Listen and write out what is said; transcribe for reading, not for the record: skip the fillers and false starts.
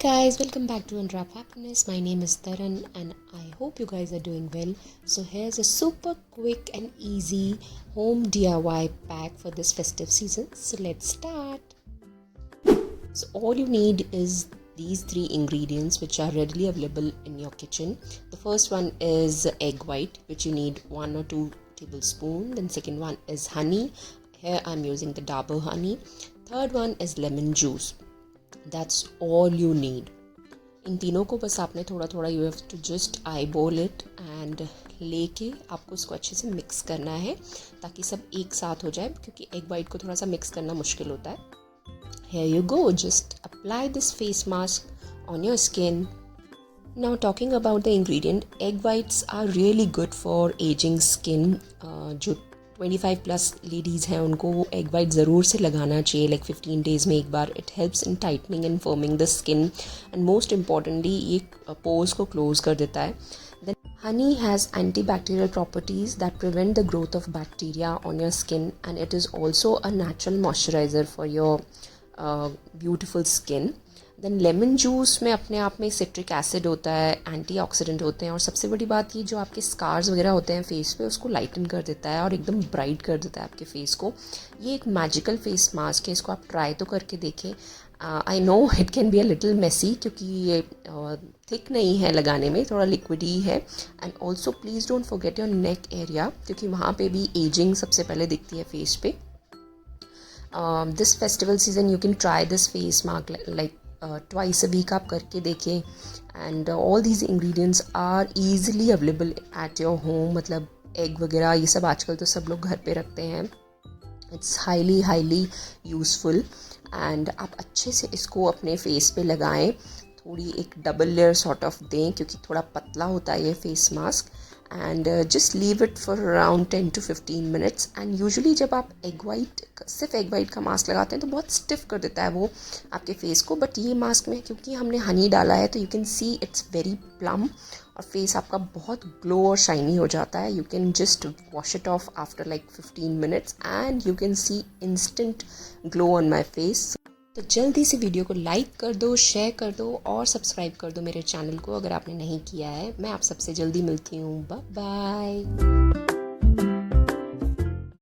guys, welcome back to UNWRAP Happiness. My name is Taran and I hope you guys are doing well. So here's a super quick and easy home DIY pack for this festive season. So let's start. So all you need is these three ingredients which are readily available in your kitchen. The first one is egg white, which you need 1 or 2 tablespoons. Then second one is honey. Here I'm using the Dabur honey. Third one is lemon juice. That's all you need. इन तीनों को बस आपने थोड़ा थोड़ा you have to just eyeball it and लेके आपको इसको अच्छे से मिक्स करना है ताकि सब एक साथ हो जाए, क्योंकि एग वाइट को थोड़ा सा मिक्स करना मुश्किल होता है. Here you go, just apply this face mask on your skin. Now talking about the ingredient, egg whites are really good for aging skin. जो 25 प्लस लेडीज़ हैं उनको एग वाइट ज़रूर से लगाना चाहिए, लाइक 15 डेज़ में एक बार. It helps in tightening and firming the skin and most importantly ये पोर्स को क्लोज कर देता है. Then honey has antibacterial properties that prevent the growth of bacteria on your skin and it is also a natural moisturiser for your beautiful skin. Then lemon juice में अपने आप में citric acid होता है, antioxidant होते हैं, और सबसे बड़ी बात ये जो आपके स्कार्स वगैरह होते हैं फेस पे उसको लाइटन कर देता है और एकदम ब्राइट कर देता है आपके फेस को. ये एक मैजिकल फेस मास्क है, इसको आप ट्राई तो करके देखें. I know it can be a little messy क्योंकि ये थिक नहीं है लगाने में, थोड़ा लिक्विड ही है. And also please don't forget your neck area, क्योंकि वहाँ पे भी एजिंग सबसे पहले दिखती है फेस पे. This festival season you can try this face mask like twice a week आप करके देखें. And all these ingredients are easily available at your home. मतलब एग वगैरह ये सब आजकल तो सब लोग घर पे रखते हैं. इट्स हाईली यूज़फुल एंड आप अच्छे से इसको अपने फेस पे लगाएं. थोड़ी एक डबल लेयर सॉर्ट ऑफ दें क्योंकि थोड़ा पतला होता है ये face mask. And just leave it for around 10 to 15 minutes. And usually जब आप सिर्फ एग वाइट का मास्क लगाते हैं तो बहुत स्टिफ कर देता है वो आपके फेस को. बट ये मास्क में क्योंकि हमने हनी डाला है तो you can see it's very plum और फेस आपका बहुत ग्लो और शाइनी हो जाता है. You can just wash it of after like 15 minutes and you can see instant glow on my face. तो जल्दी से वीडियो को लाइक कर दो, शेयर कर दो और सब्सक्राइब कर दो मेरे चैनल को अगर आपने नहीं किया है. मैं आप सबसे जल्दी मिलती हूँ. Bye bye.